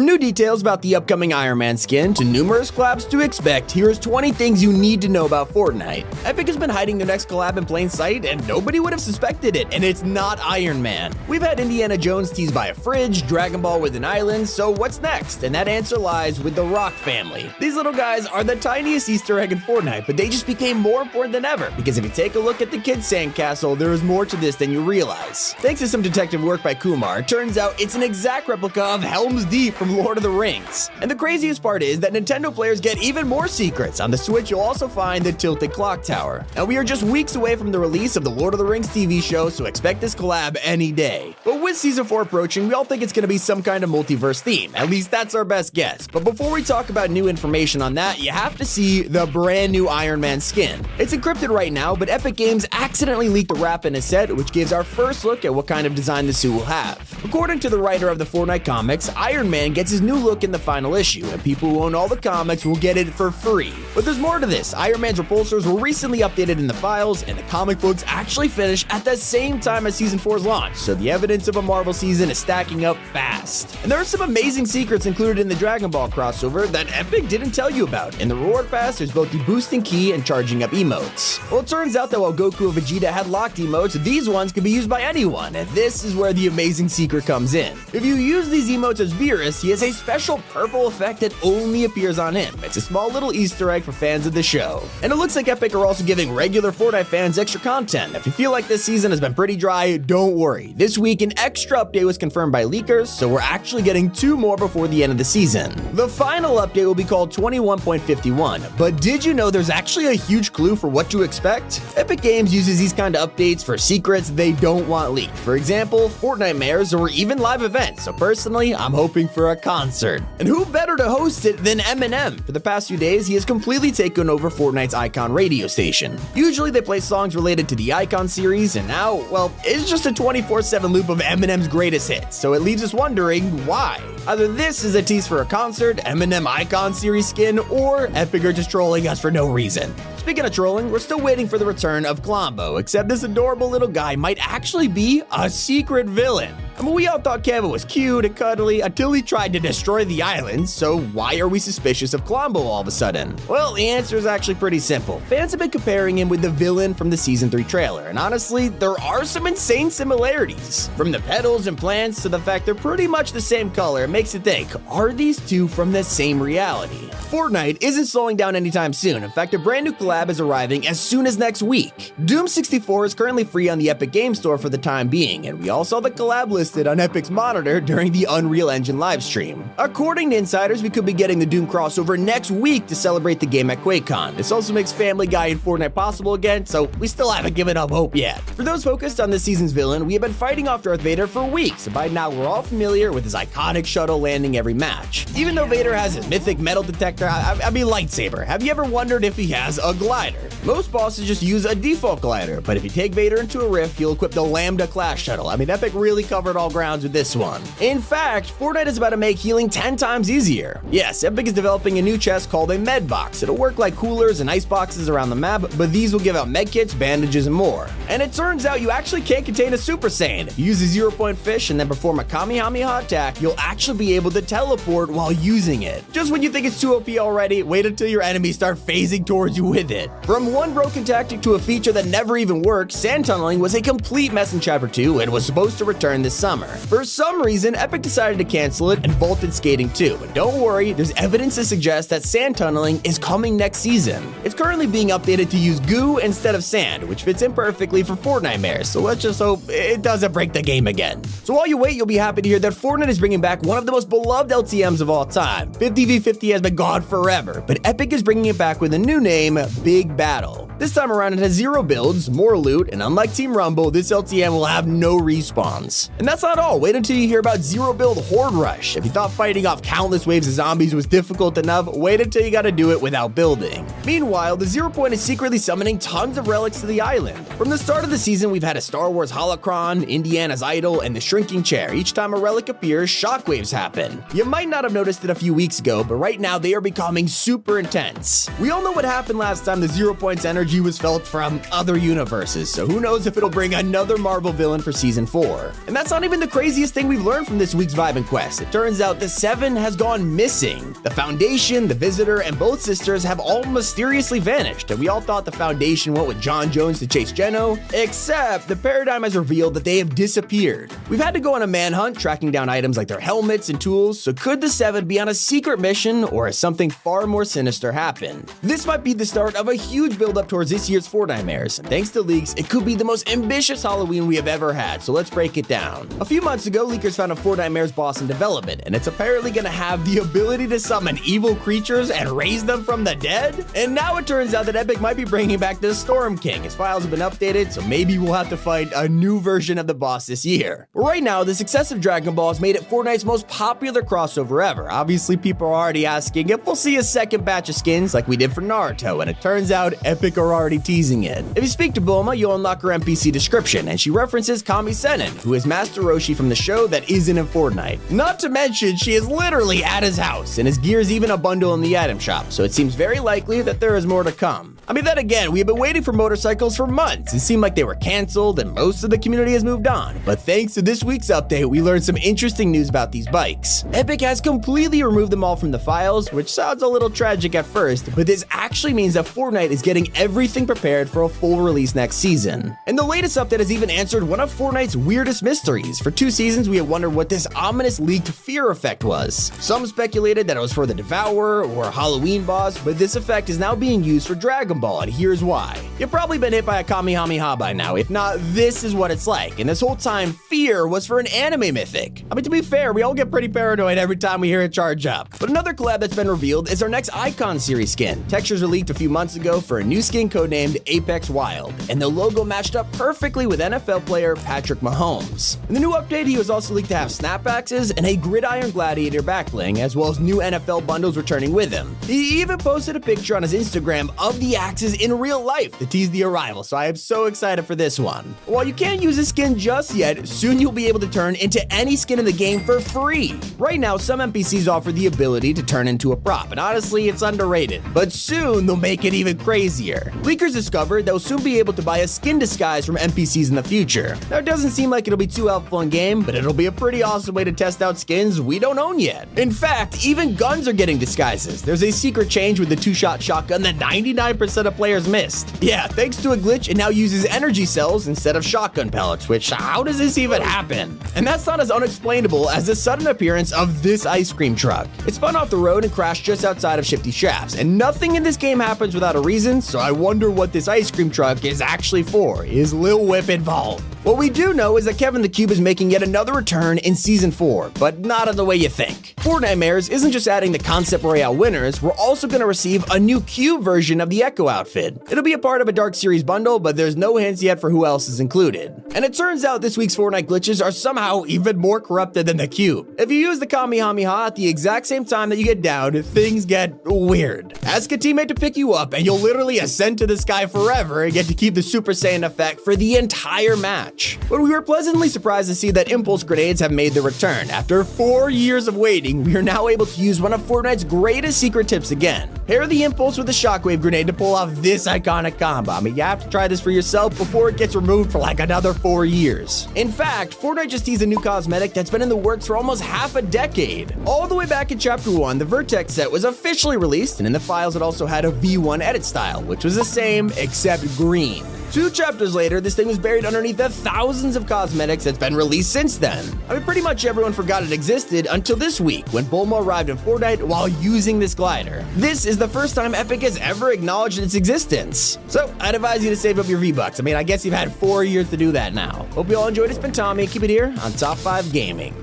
From new details about the upcoming Iron Man skin to numerous collabs to expect, here's 20 things you need to know about Fortnite. Epic has been hiding their next collab in plain sight, and nobody would have suspected it, and it's not Iron Man. We've had Indiana Jones teased by a fridge, Dragon Ball with an island, so what's next? And that answer lies with the Rock family. These little guys are the tiniest Easter egg in Fortnite, but they just became more important than ever, because if you take a look at the kid's sandcastle, there is more to this than you realize. Thanks to some detective work by Kumar, it turns out it's an exact replica of Helm's Deep from Lord of the Rings. And the craziest part is that Nintendo players get even more secrets. On the Switch, you'll also find the tilted clock tower. And we are just weeks away from the release of the Lord of the Rings TV show, so expect this collab any day. But with Season 4 approaching, we all think it's going to be some kind of multiverse theme. At least that's our best guess. But before we talk about new information on that, you have to see the brand new Iron Man skin. It's encrypted right now, but Epic Games accidentally leaked a wrap in a set, which gives our first look at what kind of design the suit will have. According to the writer of the Fortnite comics, Iron Man gets his new look in the final issue, and people who own all the comics will get it for free. But there's more to this. Iron Man's repulsors were recently updated in the files, and the comic books actually finish at the same time as Season 4's launch, so the evidence of a Marvel season is stacking up fast. And there are some amazing secrets included in the Dragon Ball crossover that Epic didn't tell you about. In the reward pass, there's both the boosting key and charging up emotes. Well, it turns out that while Goku and Vegeta had locked emotes, these ones can be used by anyone, and this is where the amazing secret comes in. If you use these emotes as Beerus, he has a special purple effect that only appears on him. It's a small little Easter egg for fans of the show. And it looks like Epic are also giving regular Fortnite fans extra content. If you feel like this season has been pretty dry, don't worry. This week, an extra update was confirmed by leakers, so we're actually getting 2 more before the end of the season. The final update will be called 21.51, but did you know there's actually a huge clue for what to expect? Epic Games uses these kind of updates for secrets they don't want leaked. For example, Fortnite mayors or even live events, so personally, I'm hoping for a concert. And who better to host it than Eminem? For the past few days, he has completely taken over Fortnite's Icon radio station. Usually they play songs related to the Icon series, and now, well, it's just a 24/7 loop of Eminem's greatest hits, so it leaves us wondering why. Either this is a tease for a concert, Eminem Icon series skin, or Epic are just trolling us for no reason. Speaking of trolling, we're still waiting for the return of Klombo, except this adorable little guy might actually be a secret villain. I mean, we all thought Kevin was cute and cuddly until he tried to destroy the island, so why are we suspicious of Klombo all of a sudden? Well, the answer is actually pretty simple. Fans have been comparing him with the villain from the Season 3 trailer, and honestly, there are some insane similarities. From the petals and plants to the fact they're pretty much the same color, it makes you think, are these two from the same reality? Fortnite isn't slowing down anytime soon. In fact, a brand new collab is arriving as soon as next week. Doom 64 is currently free on the Epic Games Store for the time being, and we all saw the collab listed on Epic's monitor during the Unreal Engine livestream. According to insiders, we could be getting the Doom crossover next week to celebrate the game at QuakeCon. This also makes Family Guy and Fortnite possible again, so we still haven't given up hope yet. For those focused on this season's villain, we have been fighting off Darth Vader for weeks, and by now we're all familiar with his iconic shuttle landing every match. Even though Vader has his mythic metal detector, I mean lightsaber, have you ever wondered if he has a glider? Most bosses just use a default glider, but if you take Vader into a rift, you'll equip the Lambda class shuttle. I mean, Epic really covered all grounds with this one. In fact, Fortnite is about to make healing 10 times easier. Yes, Epic is developing a new chest called a med box. It'll work like coolers and ice boxes around the map, but these will give out med kits, bandages, and more. And it turns out you actually can't contain a Super Saiyan. If you use a 0-point fish and then perform a Kamehameha attack, you'll actually be able to teleport while using it. Just when you think it's too OP already, wait until your enemies start phasing towards you with it. From one broken tactic to a feature that never even worked, sand tunneling was a complete mess in Chapter 2 and was supposed to return this summer. For some reason, Epic decided to cancel it and vaulted skating too. But don't worry, there's evidence to suggest that sand tunneling is coming next season. It's currently being updated to use goo instead of sand, which fits in perfectly for Fortnite mares, so let's just hope it doesn't break the game again. So while you wait, you'll be happy to hear that Fortnite is bringing back one of the most beloved LTMs of all time. 50v50 has been gone forever, but Epic is bringing it back with a new name, Big Battle. This time around, it has 0 builds, more loot, and unlike Team Rumble, this LTM will have no respawns. And that's not all. Wait until you hear about 0 build Horde Rush. If you thought fighting off countless waves of zombies was difficult enough, wait until you gotta do it without building. Meanwhile, the 0 point is secretly summoning tons of relics to the island. From the start of the season, we've had a Star Wars holocron, Indiana's idol, and the shrinking chair. Each time a relic appears, shockwaves happen. You might not have noticed it a few weeks ago, but right now they are becoming super intense. We all know what happened last time the 0 points energy energy was felt from other universes, so who knows if it'll bring another Marvel villain for Season 4. And that's not even the craziest thing we've learned from this week's Vibe and Quest. It turns out the Seven has gone missing. The Foundation, the Visitor, and both sisters have all mysteriously vanished, and we all thought the Foundation went with John Jones to chase Geno, except the Paradigm has revealed that they have disappeared. We've had to go on a manhunt, tracking down items like their helmets and tools, so could the Seven be on a secret mission, or has something far more sinister happened? This might be the start of a huge build-up towards this year's Fortnitemares, and thanks to leaks, it could be the most ambitious Halloween we have ever had, so let's break it down. A few months ago, leakers found a Fortnitemares boss in development, and it's apparently gonna have the ability to summon evil creatures and raise them from the dead? And now it turns out that Epic might be bringing back the Storm King. His files have been updated, so maybe we'll have to fight a new version of the boss this year. But right now, the success of Dragon Ball has made it Fortnite's most popular crossover ever. Obviously, people are already asking if we'll see a second batch of skins like we did for Naruto, and it turns out Epic are already teasing it. If you speak to Bulma, you'll unlock her NPC description, and she references Kami Sennin, who is Master Roshi from the show that isn't in Fortnite. Not to mention, she is literally at his house, and his gear is even a bundle in the item shop, so it seems very likely that there is more to come. I mean, then again, we have been waiting for motorcycles for months. It seemed like they were canceled, and most of the community has moved on. But thanks to this week's update, we learned some interesting news about these bikes. Epic has completely removed them all from the files, which sounds a little tragic at first, but this actually means that Fortnite is getting everything prepared for a full release next season. And the latest update has even answered one of Fortnite's weirdest mysteries. For 2 seasons, we have wondered what this ominous leaked fear effect was. Some speculated that it was for the Devourer or a Halloween boss, but this effect is now being used for Dragon Ball, and here's why. You've probably been hit by a Kamehameha by now. If not, this is what it's like. And this whole time, fear was for an anime mythic. I mean, to be fair, we all get pretty paranoid every time we hear it charge up. But another collab that's been revealed is our next Icon series skin. Textures were leaked a few months ago for a new skin codenamed Apex Wild, and the logo matched up perfectly with NFL player Patrick Mahomes. In the new update, he was also leaked to have snapbacks and a Gridiron Gladiator backbling, as well as new NFL bundles returning with him. He even posted a picture on his Instagram of the axes in real life to tease the arrival, so I am so excited for this one. While you can't use this skin just yet, soon you'll be able to turn into any skin in the game for free. Right now, some NPCs offer the ability to turn into a prop, and honestly, it's underrated. But soon, they'll make it even crazier. Leakers discovered they'll soon be able to buy a skin disguise from NPCs in the future. Now, it doesn't seem like it'll be too helpful in game, but it'll be a pretty awesome way to test out skins we don't own yet. In fact, even guns are getting disguises. There's a secret change with the 2-shot shotgun that 99% of players missed. Yeah, thanks to a glitch, it now uses energy cells instead of shotgun pellets, which how does this even happen? And that's not as unexplainable as the sudden appearance of this ice cream truck. It spun off the road and crashed just outside of Shifty Shafts, and nothing in this game happens without a reason, so I wonder what this ice cream truck is actually for. Is Lil Whip involved? What we do know is that Kevin the Cube is making yet another return in Season 4, but not in the way you think. Fortnitemares isn't just adding the Concept Royale winners, we're also going to receive a new Cube version of the Echo outfit. It'll be a part of a Dark Series bundle, but there's no hints yet for who else is included. And it turns out this week's Fortnite glitches are somehow even more corrupted than the Cube. If you use the Kamehameha at the exact same time that you get down, things get weird. Ask a teammate to pick you up, and you'll literally ascend to the sky forever and get to keep the Super Saiyan effect for the entire match. But we were pleasantly surprised to see that impulse grenades have made their return. After 4 years of waiting, we are now able to use one of Fortnite's greatest secret tips again. Pair the impulse with a shockwave grenade to pull off this iconic combo. I mean, you have to try this for yourself before it gets removed for like another 4 years. In fact, Fortnite just teased a new cosmetic that's been in the works for almost half a decade. All the way back in Chapter 1, the Vertex set was officially released, and in the files it also had a V1 edit style, which was the same except green. 2 chapters later, this thing was buried underneath the thousands of cosmetics that's been released since then. I mean, pretty much everyone forgot it existed until this week, when Bulma arrived in Fortnite while using this glider. This is the first time Epic has ever acknowledged its existence. So, I'd advise you to save up your V-Bucks. I mean, I guess you've had 4 years to do that now. Hope you all enjoyed. It's been Tommy. Keep it here on Top 5 Gaming.